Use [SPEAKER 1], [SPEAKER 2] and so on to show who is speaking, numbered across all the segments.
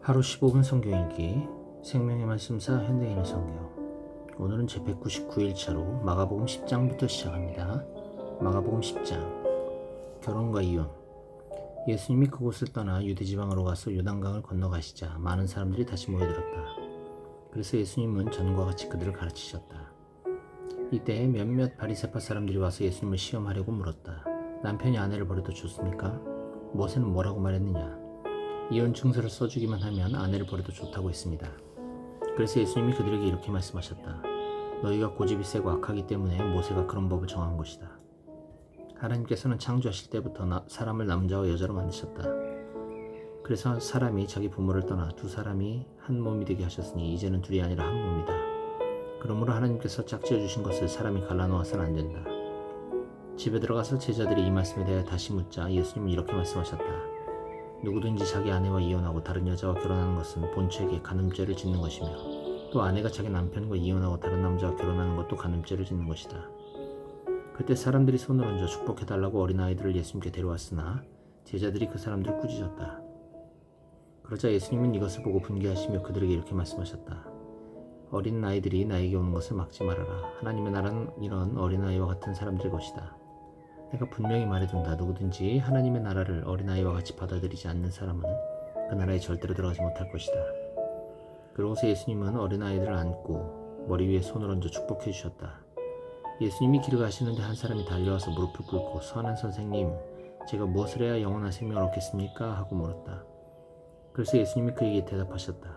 [SPEAKER 1] 하루 15분 성경 읽기 생명의 말씀사 현대인의 성경. 오늘은 제 199일차로 마가복음 10장부터 시작합니다. 마가복음 10장. 결혼과 이혼. 예수님이 그곳을 떠나 유대지방으로 가서 요단강을 건너가시자 많은 사람들이 다시 모여들었다. 그래서 예수님은 전과 같이 그들을 가르치셨다. 이때 몇몇 바리새파 사람들이 와서 예수님을 시험하려고 물었다. 남편이 아내를 버려도 좋습니까? 모세는 뭐라고 말했느냐? 이혼 증서를 써주기만 하면 아내를 버려도 좋다고 했습니다. 그래서 예수님이 그들에게 이렇게 말씀하셨다. 너희가 고집이 세고 악하기 때문에 모세가 그런 법을 정한 것이다. 하나님께서는 창조하실 때부터 사람을 남자와 여자로 만드셨다. 그래서 사람이 자기 부모를 떠나 두 사람이 한 몸이 되게 하셨으니 이제는 둘이 아니라 한 몸이다. 그러므로 하나님께서 짝지어 주신 것을 사람이 갈라놓아서는 안 된다. 집에 들어가서 제자들이 이 말씀에 대해 다시 묻자 예수님은 이렇게 말씀하셨다. 누구든지 자기 아내와 이혼하고 다른 여자와 결혼하는 것은 본처에게 간음죄를 짓는 것이며 또 아내가 자기 남편과 이혼하고 다른 남자와 결혼하는 것도 간음죄를 짓는 것이다. 그때 사람들이 손을 얹어 축복해달라고 어린아이들을 예수님께 데려왔으나 제자들이 그 사람들을 꾸짖었다. 그러자 예수님은 이것을 보고 분개하시며 그들에게 이렇게 말씀하셨다. 어린 아이들이 나에게 오는 것을 막지 말아라. 하나님의 나라는 이런 어린아이와 같은 사람들 것이다. 내가 분명히 말해둔다. 누구든지 하나님의 나라를 어린아이와 같이 받아들이지 않는 사람은 그 나라에 절대로 들어가지 못할 것이다. 그러고서 예수님은 어린아이들을 안고 머리 위에 손을 얹어 축복해 주셨다. 예수님이 길을 가시는데 한 사람이 달려와서 무릎을 꿇고 선한 선생님, 제가 무엇을 해야 영원한 생명을 얻겠습니까? 하고 물었다. 그래서 예수님이 그에게 대답하셨다.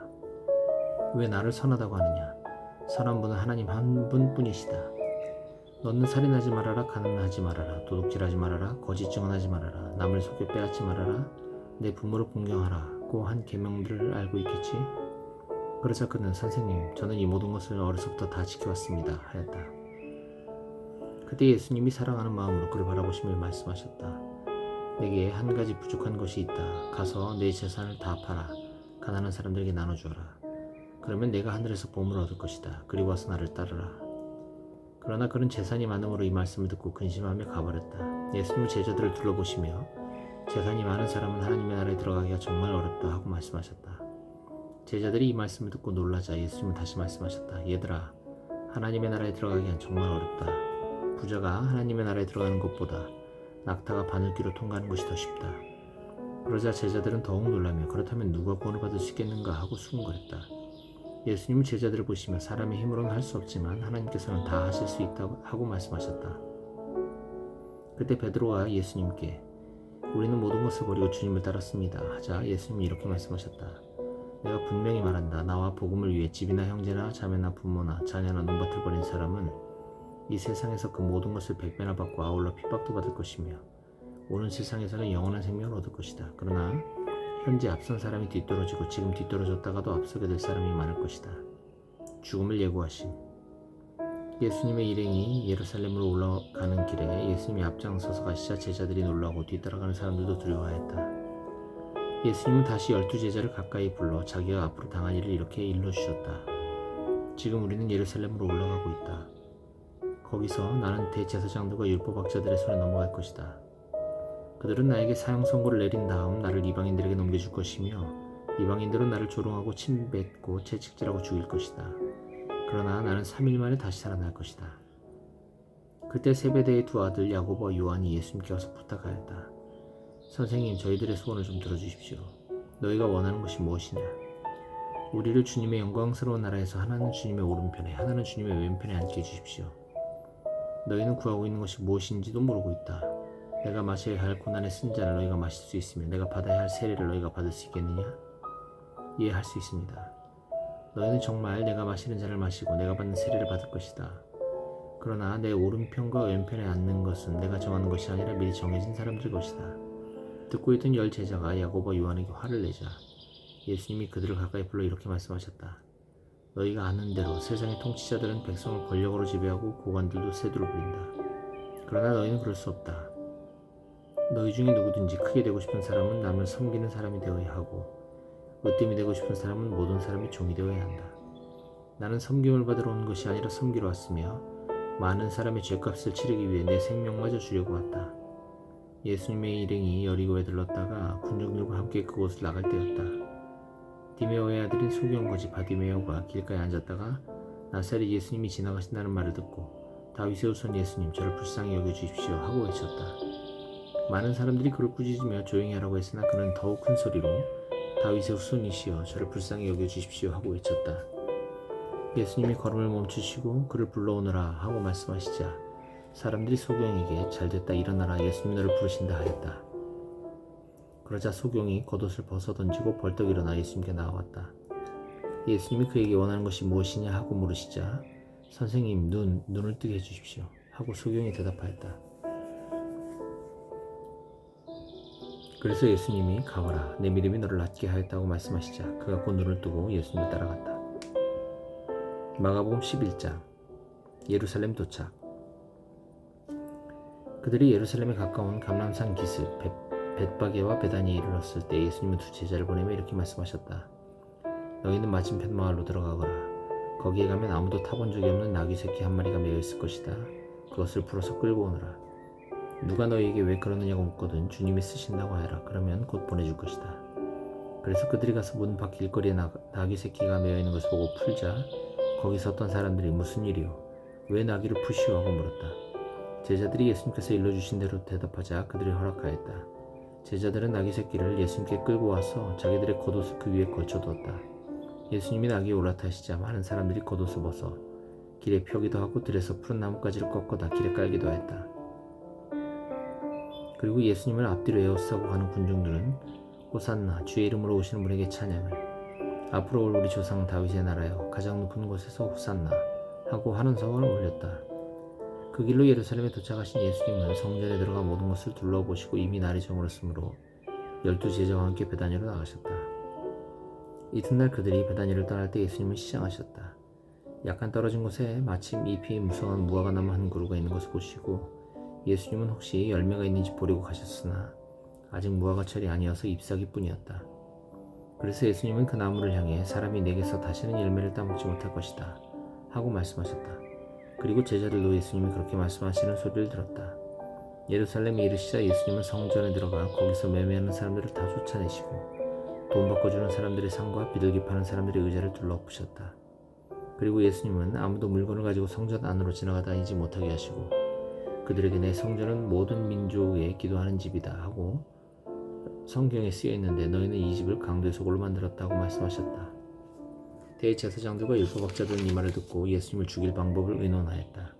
[SPEAKER 1] 왜 나를 선하다고 하느냐? 선한 분은 하나님 한 분뿐이시다. 너는 살인하지 말아라, 가늠하지 말아라, 도둑질하지 말아라, 거짓 증언하지 말아라, 남을 속여 빼앗지 말아라, 내 부모를 공경하라고 한 계명들을 알고 있겠지? 그러자 그는 선생님, 저는 이 모든 것을 어려서부터 다 지켜왔습니다 하였다. 그때 예수님이 사랑하는 마음으로 그를 바라보시며 말씀하셨다. 내게 한 가지 부족한 것이 있다. 가서 내 재산을 다 팔아 가난한 사람들에게 나눠주어라. 그러면 내가 하늘에서 보물을 얻을 것이다. 그리고 와서 나를 따르라. 그러나 그는 재산이 많음으로 이 말씀을 듣고 근심하며 가버렸다. 예수님은 제자들을 둘러보시며 재산이 많은 사람은 하나님의 나라에 들어가기가 정말 어렵다 하고 말씀하셨다. 제자들이 이 말씀을 듣고 놀라자 예수님은 다시 말씀하셨다. 얘들아, 하나님의 나라에 들어가기가 정말 어렵다. 부자가 하나님의 나라에 들어가는 것보다 낙타가 바늘귀로 통과하는 것이 더 쉽다. 그러자 제자들은 더욱 놀라며 그렇다면 누가 구원을 받을 수 있겠는가 하고 수군거렸다. 예수님은 제자들을 보시며 사람의 힘으로는 할 수 없지만 하나님께서는 다 하실 수 있다고 하고 말씀하셨다. 그때 베드로가 예수님께 우리는 모든 것을 버리고 주님을 따랐습니다 하자 예수님이 이렇게 말씀하셨다. 내가 분명히 말한다. 나와 복음을 위해 집이나 형제나 자매나 부모나 자녀나 논밭을 버린 사람은 이 세상에서 그 모든 것을 100배나 받고 아울러 핍박도 받을 것이며 오는 세상에서는 영원한 생명을 얻을 것이다. 그러나 현재 앞선 사람이 뒤떨어지고 지금 뒤떨어졌다가도 앞서게 될 사람이 많을 것이다. 죽음을 예고하신 예수님의 일행이 예루살렘으로 올라가는 길에 예수님이 앞장서서 가시자 제자들이 놀라고 뒤따라가는 사람들도 두려워하였다. 예수님은 다시 12제자를 가까이 불러 자기가 앞으로 당할 일을 이렇게 일러주셨다. 지금 우리는 예루살렘으로 올라가고 있다. 거기서 나는 대제사장들과 율법학자들의 손에 넘어갈 것이다. 그들은 나에게 사형 선고를 내린 다음 나를 이방인들에게 넘겨줄 것이며 이방인들은 나를 조롱하고 침뱉고 채찍질하고 죽일 것이다. 그러나 나는 3일 만에 다시 살아날 것이다. 그때 세베대의 두 아들 야고보와 요한이 예수님께 와서 부탁하였다. 선생님, 저희들의 소원을 좀 들어주십시오. 너희가 원하는 것이 무엇이냐? 우리를 주님의 영광스러운 나라에서 하나는 주님의 오른편에 하나는 주님의 왼편에 앉게 해주십시오. 너희는 구하고 있는 것이 무엇인지도 모르고 있다. 내가 마셔야 할 고난의 쓴잔을 너희가 마실 수 있으며 내가 받아야 할 세례를 너희가 받을 수 있겠느냐? 이해할 수 있습니다. 너희는 정말 내가 마시는 잔을 마시고 내가 받는 세례를 받을 것이다. 그러나 내 오른편과 왼편에 앉는 것은 내가 정하는 것이 아니라 미리 정해진 사람들 것이다. 듣고 있던 10 제자가 야고보와 요한에게 화를 내자 예수님이 그들을 가까이 불러 이렇게 말씀하셨다. 너희가 아는 대로 세상의 통치자들은 백성을 권력으로 지배하고 고관들도 세두를 부린다. 그러나 너희는 그럴 수 없다. 너희 중에 누구든지 크게 되고 싶은 사람은 남을 섬기는 사람이 되어야 하고 으뜸이 되고 싶은 사람은 모든 사람이 종이 되어야 한다. 나는 섬김을 받으러 온 것이 아니라 섬기러 왔으며 많은 사람의 죄값을 치르기 위해 내 생명마저 주려고 왔다. 예수님의 일행이 여리고에 들렀다가 군중들과 함께 그곳을 나갈 때였다. 디메오의 아들인 소경 거지 바디메오가 길가에 앉았다가 나사렛 예수님이 지나가신다는 말을 듣고 다윗의 후손 예수님 저를 불쌍히 여겨주십시오 하고 외쳤다. 많은 사람들이 그를 꾸짖으며 조용히 하라고 했으나 그는 더욱 큰 소리로 다윗의 후손이시여 저를 불쌍히 여겨주십시오 하고 외쳤다. 예수님이 걸음을 멈추시고 그를 불러오너라 하고 말씀하시자 사람들이 소경에게 잘됐다 일어나라 예수님이 너를 부르신다 하였다. 그러자 소경이 겉옷을 벗어 던지고 벌떡 일어나 예수님께 나아왔다. 예수님이 그에게 원하는 것이 무엇이냐 하고 물으시자 선생님 눈을 뜨게 해주십시오 하고 소경이 대답하였다. 그래서 예수님이 가거라 내 믿음이 너를 낫게 하였다고 말씀하시자 그가 곧 눈을 뜨고 예수님을 따라갔다. 마가복음 11장 예루살렘 도착. 그들이 예루살렘에 가까운 감람산 기슭 벳바게와 베다니에 이르렀을 때 예수님은 두 제자를 보내며 이렇게 말씀하셨다. 너희는 맞은편 마을로 들어가거라. 거기에 가면 아무도 타본 적이 없는 나귀 새끼 한 마리가 매여 있을 것이다. 그것을 풀어서 끌고 오너라. 누가 너희에게 왜 그러느냐고 묻거든 주님이 쓰신다고 하여라. 그러면 곧 보내줄 것이다. 그래서 그들이 가서 문 밖 길거리에 나귀 새끼가 매여 있는 것을 보고 풀자 거기 섰던 사람들이 무슨 일이요? 왜 나귀를 푸시오? 하고 물었다. 제자들이 예수님께서 일러주신 대로 대답하자 그들이 허락하였다. 제자들은 나귀 새끼를 예수님께 끌고 와서 자기들의 겉옷을 그 위에 걸쳐두었다. 예수님이 나귀에 올라타시자 많은 사람들이 겉옷을 벗어 길에 펴기도 하고 들에서 푸른 나뭇가지를 꺾어다 길에 깔기도 하였다. 그리고 예수님을 앞뒤로 에워싸고 가는 군중들은 호산나 주의 이름으로 오시는 분에게 찬양을 앞으로 올 우리 조상 다윗의 나라여 가장 높은 곳에서 호산나 하고 하는 성을 올렸다. 그 길로 예루살렘에 도착하신 예수님은 성전에 들어가 모든 것을 둘러보시고 이미 날이 저물었으므로 12제자와 함께 베다니로 나가셨다. 이튿날 그들이 베다니를 떠날 때 예수님은 시장하셨다. 약간 떨어진 곳에 마침 잎이 무성한 무화과나무 한 그루가 있는 것을 보시고 예수님은 혹시 열매가 있는지 보려고 가셨으나 아직 무화과철이 아니어서 잎사귀뿐이었다. 그래서 예수님은 그 나무를 향해 사람이 내게서 다시는 열매를 따먹지 못할 것이다 하고 말씀하셨다. 그리고 제자들도 예수님이 그렇게 말씀하시는 소리를 들었다. 예루살렘에 이르시자 예수님은 성전에 들어가 거기서 매매하는 사람들을 다 쫓아내시고 돈 바꿔주는 사람들의 상과 비둘기 파는 사람들의 의자를 둘러엎으셨다. 그리고 예수님은 아무도 물건을 가지고 성전 안으로 지나가다니지 못하게 하시고 그들에게 내 성전은 모든 민족에 기도하는 집이다 하고 성경에 쓰여 있는데 너희는 이 집을 강도의 소굴로 만들었다고 말씀하셨다. 대제사장들과 율법학자들은 이 말을 듣고 예수님을 죽일 방법을 의논하였다.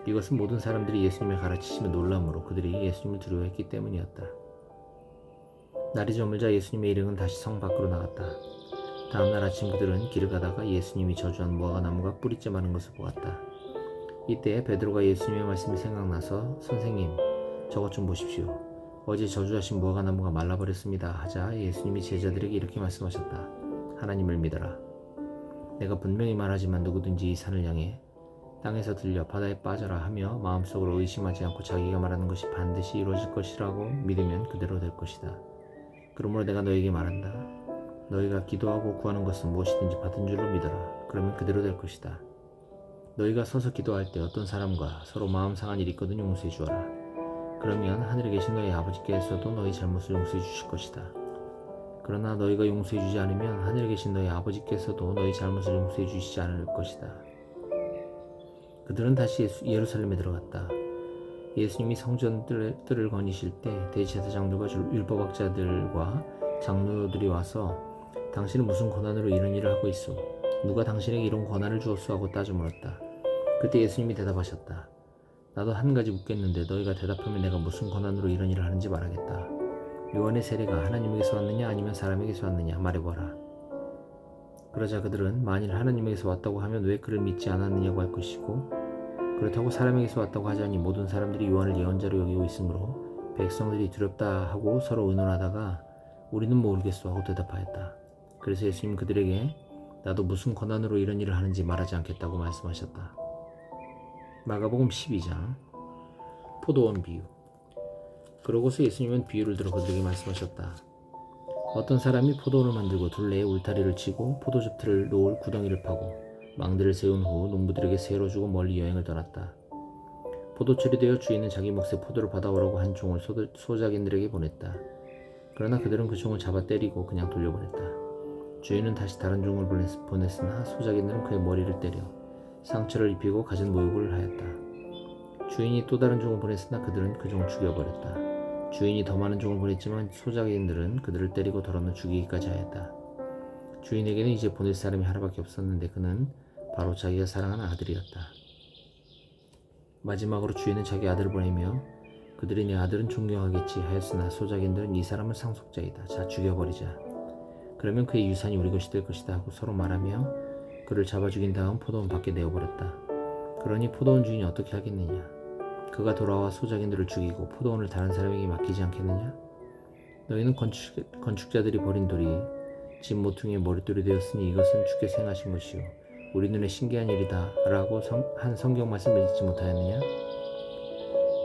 [SPEAKER 1] 이것은 모든 사람들이 예수님의 가르치심에 놀람으로 그들이 예수님을 두려워했기 때문이었다. 날이 저물자 예수님의 일행은 다시 성 밖으로 나갔다. 다음날 아침 그들은 길을 가다가 예수님이 저주한 무화과 나무가 뿌리째 마른 것을 보았다. 이때 베드로가 예수님의 말씀이 생각나서 선생님 저것 좀 보십시오. 어제 저주하신 무화과 나무가 말라버렸습니다 하자 예수님이 제자들에게 이렇게 말씀하셨다. 하나님을 믿어라. 내가 분명히 말하지만 누구든지 이 산을 향해 땅에서 들려 바다에 빠져라 하며 마음속으로 의심하지 않고 자기가 말하는 것이 반드시 이루어질 것이라고 믿으면 그대로 될 것이다. 그러므로 내가 너에게 말한다. 너희가 기도하고 구하는 것은 무엇이든지 받은 줄로 믿어라. 그러면 그대로 될 것이다. 너희가 서서 기도할 때 어떤 사람과 서로 마음 상한 일이 있거든 용서해 주어라. 그러면 하늘에 계신 너희 아버지께서도 너희 잘못을 용서해 주실 것이다. 그러나 너희가 용서해 주지 않으면 하늘에 계신 너희 아버지께서도 너희 잘못을 용서해 주시지 않을 것이다. 그들은 다시 예루살렘에 들어갔다. 예수님이 성전 뜰을 거니실 때 대제사장들과 율법학자들과 장로들이 와서 당신은 무슨 권한으로 이런 일을 하고 있소? 누가 당신에게 이런 권한을 주었소? 하고 따져 물었다. 그때 예수님이 대답하셨다. 나도 한 가지 묻겠는데 너희가 대답하면 내가 무슨 권한으로 이런 일을 하는지 말하겠다. 요한의 세례가 하나님에게서 왔느냐 아니면 사람에게서 왔느냐 말해보라. 그러자 그들은 만일 하나님에게서 왔다고 하면 왜 그를 믿지 않았느냐고 할 것이고 그렇다고 사람에게서 왔다고 하자니 모든 사람들이 요한을 예언자로 여기고 있으므로 백성들이 두렵다 하고 서로 의논하다가 우리는 모르겠소 하고 대답하였다. 그래서 예수님은 그들에게 나도 무슨 권한으로 이런 일을 하는지 말하지 않겠다고 말씀하셨다. 마가복음 12장 포도원 비유. 그러고서 예수님은 비유를 들어 그들에게 말씀하셨다. 어떤 사람이 포도원을 만들고 둘레에 울타리를 치고 포도즙 틀을 놓을 구덩이를 파고 망대를 세운 후 농부들에게 세로 주고 멀리 여행을 떠났다. 포도철이 되어 주인은 자기 몫의 포도를 받아오라고 한 종을 소작인들에게 보냈다. 그러나 그들은 그 종을 잡아 때리고 그냥 돌려보냈다. 주인은 다시 다른 종을 보냈으나 소작인들은 그의 머리를 때려 상처를 입히고 갖은 모욕을 하였다. 주인이 또 다른 종을 보냈으나 그들은 그 종을 죽여버렸다. 주인이 더 많은 종을 보냈지만 소작인들은 그들을 때리고 더러는 죽이기까지 하였다. 주인에게는 이제 보낼 사람이 하나밖에 없었는데 그는 바로 자기가 사랑하는 아들이었다. 마지막으로 주인은 자기 아들을 보내며 그들이 내 아들은 존경하겠지 하였으나 소작인들은 이 사람은 상속자이다. 자, 죽여버리자. 그러면 그의 유산이 우리 것이 될 것이다 하고 서로 말하며 그를 잡아 죽인 다음 포도원 밖에 내어버렸다. 그러니 포도원 주인이 어떻게 하겠느냐? 그가 돌아와 소작인들을 죽이고 포도원을 다른 사람에게 맡기지 않겠느냐? 너희는 건축자들이 버린 돌이 집 모퉁이의 머릿돌이 되었으니 이것은 주께서 행하신 것이요 우리 눈에 신기한 일이다 라고 한 성경 말씀을 읽지 못하였느냐?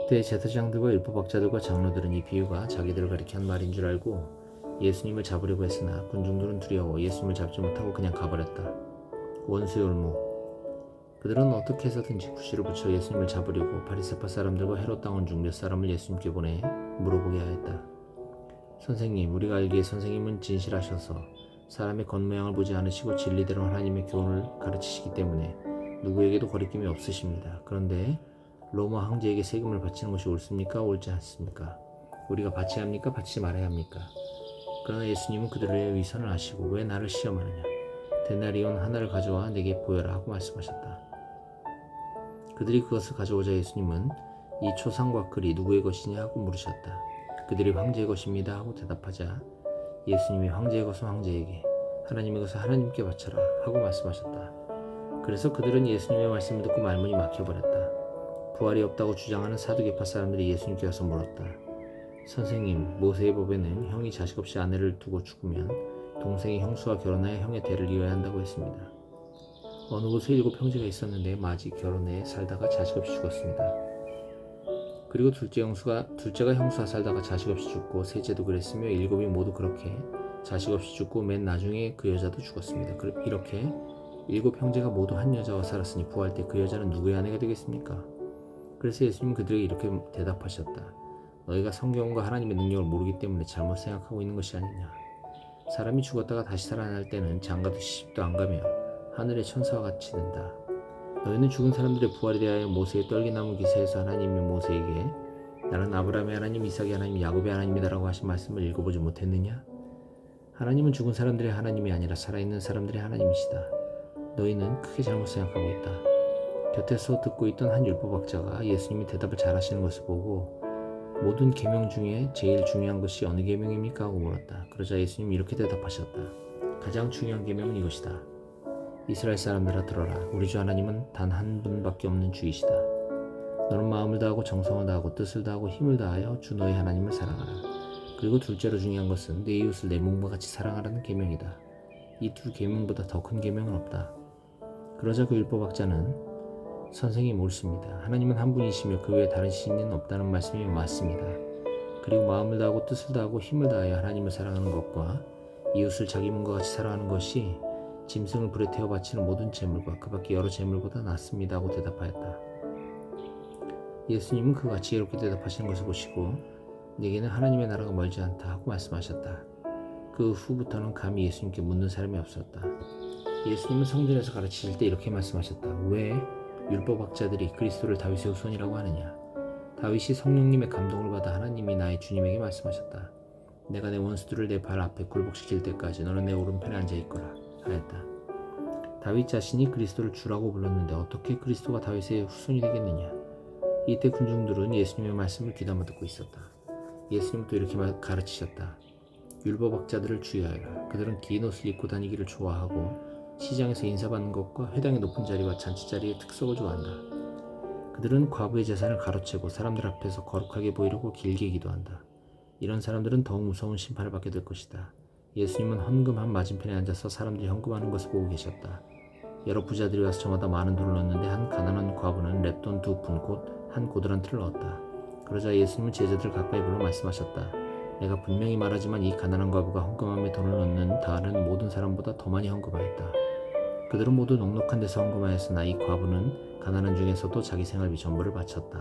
[SPEAKER 1] 대제사장들과 율법학자들과 장로들은 이 비유가 자기들을 가리켜 한 말인 줄 알고 예수님을 잡으려고 했으나 군중들은 두려워 예수님을 잡지 못하고 그냥 가버렸다. 원수의 올무. 그들은 어떻게 해서든지 구실을 붙여 예수님을 잡으려고 바리새파 사람들과 헤롯 당원 중 몇 사람을 예수님께 보내 물어보게 하였다. 선생님, 우리가 알기에 선생님은 진실하셔서 사람의 겉모양을 보지 않으시고 진리대로 하나님의 교훈을 가르치시기 때문에 누구에게도 거리낌이 없으십니다. 그런데 로마 황제에게 세금을 바치는 것이 옳습니까? 옳지 않습니까? 우리가 바쳐야 합니까? 바치지 말아야 합니까? 그러나 예수님은 그들의 위선을 아시고 왜 나를 시험하느냐? 데나리온 하나를 가져와 내게 보여라 하고 말씀하셨다. 그들이 그것을 가져오자 예수님은 이 초상과 글이 누구의 것이냐 하고 물으셨다. 그들이 황제의 것입니다 하고 대답하자 예수님이 황제의 것은 황제에게 하나님의 것은 하나님께 바쳐라 하고 말씀하셨다. 그래서 그들은 예수님의 말씀을 듣고 말문이 막혀버렸다. 부활이 없다고 주장하는 사두개파 사람들이 예수님께 와서 물었다. 선생님, 모세의 법에는 형이 자식 없이 아내를 두고 죽으면 동생이 형수와 결혼하여 형의 대를 이어야 한다고 했습니다. 어느 곳에 7 형제가 있었는데 마지 결혼해 살다가 자식 없이 죽었습니다. 그리고 둘째가 형수와 살다가 자식 없이 죽고 셋째도 그랬으며 7이 모두 그렇게 자식 없이 죽고 맨 나중에 그 여자도 죽었습니다. 이렇게 7 형제가 모두 한 여자와 살았으니 부활 때 그 여자는 누구의 아내가 되겠습니까? 그래서 예수님은 그들에게 이렇게 대답하셨다. 너희가 성경과 하나님의 능력을 모르기 때문에 잘못 생각하고 있는 것이 아니냐. 사람이 죽었다가 다시 살아날 때는 장가도 시집도 안 가며 하늘의 천사와 같이 된다. 너희는 죽은 사람들의 부활에 대하여 모세의 떨기나무 기사에서 하나님이 모세에게 나는 아브라함의 하나님, 이삭의 하나님, 야곱의 하나님이다라고 하신 말씀을 읽어보지 못했느냐? 하나님은 죽은 사람들의 하나님이 아니라 살아있는 사람들의 하나님이시다. 너희는 크게 잘못 생각하고 있다. 곁에서 듣고 있던 한 율법학자가 예수님이 대답을 잘하시는 것을 보고 모든 계명 중에 제일 중요한 것이 어느 계명입니까? 하고 물었다. 그러자 예수님이 이렇게 대답하셨다. 가장 중요한 계명은 이것이다. 이스라엘 사람들아 들어라. 우리 주 하나님은 단 한 분밖에 없는 주이시다. 너는 마음을 다하고 정성을 다하고 뜻을 다하고 힘을 다하여 주 너의 하나님을 사랑하라. 그리고 둘째로 중요한 것은 내 이웃을 내 몸과 같이 사랑하라는 계명이다. 이 두 계명보다 더 큰 계명은 없다. 그러자 그 율법학자는 선생님 옳습니다. 하나님은 한 분이시며 그 외에 다른 신은 없다는 말씀이 맞습니다. 그리고 마음을 다하고 뜻을 다하고 힘을 다하여 하나님을 사랑하는 것과 이웃을 자기 몸과 같이 사랑하는 것이 짐승을 불에 태워 바치는 모든 제물과 그 밖에 여러 제물보다 낫습니다 하고 대답하였다. 예수님은 그가 지혜롭게 대답하시는 것을 보시고 내게는 하나님의 나라가 멀지 않다 하고 말씀하셨다. 그 후부터는 감히 예수님께 묻는 사람이 없었다. 예수님은 성전에서 가르치실 때 이렇게 말씀하셨다. 왜 율법학자들이 그리스도를 다윗의 후손이라고 하느냐? 다윗이 성령님의 감동을 받아 하나님이 나의 주님에게 말씀하셨다. 내가 내 원수들을 내 발 앞에 굴복시킬 때까지 너는 내 오른편에 앉아있거라 하였다. 다윗 자신이 그리스도를 주라고 불렀는데 어떻게 그리스도가 다윗의 후손이 되겠느냐? 이때 군중들은 예수님의 말씀을 귀담아 듣고 있었다. 예수님은 또 이렇게 가르치셨다. 율법학자들을 주의하여라. 그들은 긴 옷을 입고 다니기를 좋아하고 시장에서 인사받는 것과 회당의 높은 자리와 잔치자리의 특석을 좋아한다. 그들은 과부의 재산을 가로채고 사람들 앞에서 거룩하게 보이려고 길게 기도한다. 이런 사람들은 더욱 무서운 심판을 받게 될 것이다. 예수님은 헌금 한 맞은편에 앉아서 사람들이 헌금하는 것을 보고 계셨다. 여러 부자들이 와서 저마다 많은 돈을 넣었는데 한 가난한 과부는 랩돈 2푼 곧 한 고드란트를 넣었다. 그러자 예수님은 제자들을 가까이 불러 말씀하셨다. 내가 분명히 말하지만 이 가난한 과부가 헌금함에 돈을 넣는 다른 모든 사람보다 더 많이 헌금하였다. 그들은 모두 넉넉한 데서 헌금하였으나 이 과부는 가난한 중에서도 자기 생활비 전부를 바쳤다.